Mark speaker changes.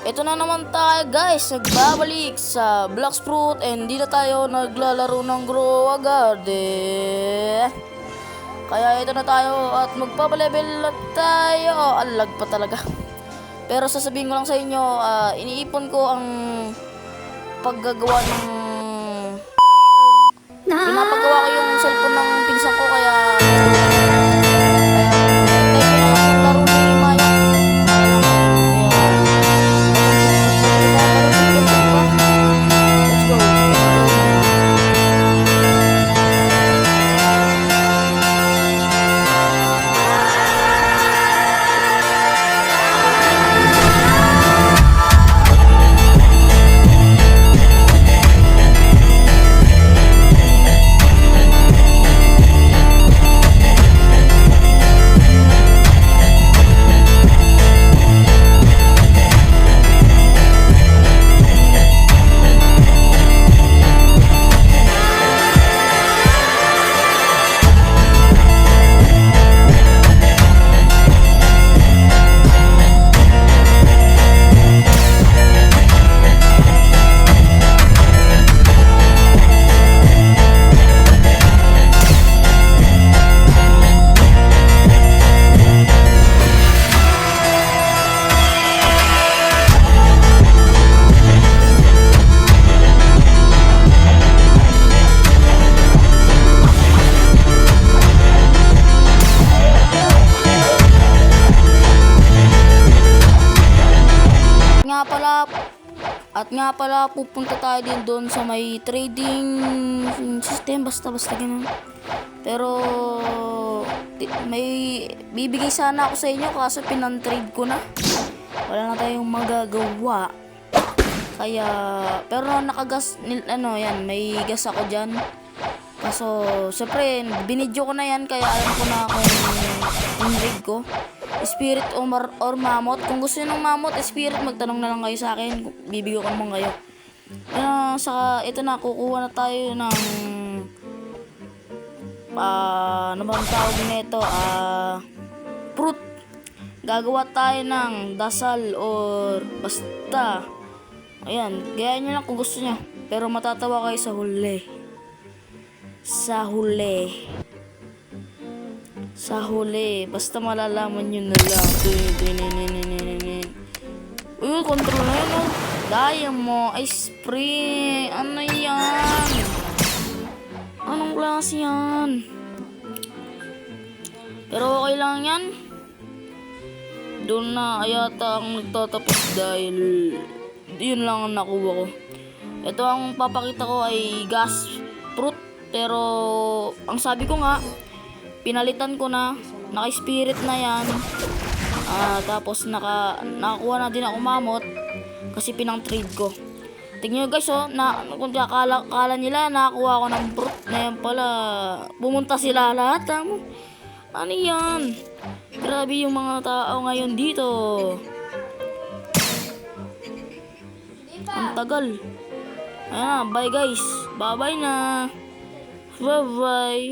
Speaker 1: Ito na naman tayo guys, nagbabalik sa Blox Fruit and di na tayo naglalaro ng Grow a Garden. Kaya ito na tayo at magpapalevel na tayo. Alag pa talaga. Pero sasabihin ko lang sa inyo, iniipon ko ang paggagawa ng... Pinapagawa ko yung cellphone ng pinsan ko kaya... At nga pala, pupunta tayo din doon sa may trading system, basta ganun. Pero may bibigay sana ako sa inyo kaso pinantrade ko na. Wala na tayong magagawa. Kaya, pero nakagas, yan, may gas ako dyan. Kaso, syempre, binidyo ko na yan, kaya alam ko na kung rig ko. Spirit or mammoth. Kung gusto nyo ng mammoth, spirit, magtanong na lang kayo sa akin. Bibigyan ko naman kayo. Saka, ito na, kukuha na tayo ng ano bang tawag nito? Fruit. Gagawa tayo ng dasal or basta. Ayan, gaya nyo lang kung gusto nyo. Pero matatawa kayo sa huli. Sa huli, basta malalaman nyo na lang. Uy, control na yun, oh. Daya mo, ay spray. Ano yan? Anong klase yan? Pero okay lang yan. Doon na ayata ang nagtatapos dahil yun lang ang nakuha ko. Ito ang papakita ko ay gas fruit. Pero ang sabi ko nga, pinalitan ko na, naka-spirit na yan. Tapos nakakuha na din ako mammoth kasi pinang-trade ko. Tingnan nyo guys, kung akala nila nakakuha ko ng fruit na yan pala. Pumunta sila lahat. Ano yan? Grabe yung mga tao ngayon dito. Ang tagal. Bye guys. Bye-bye na. Bye-bye.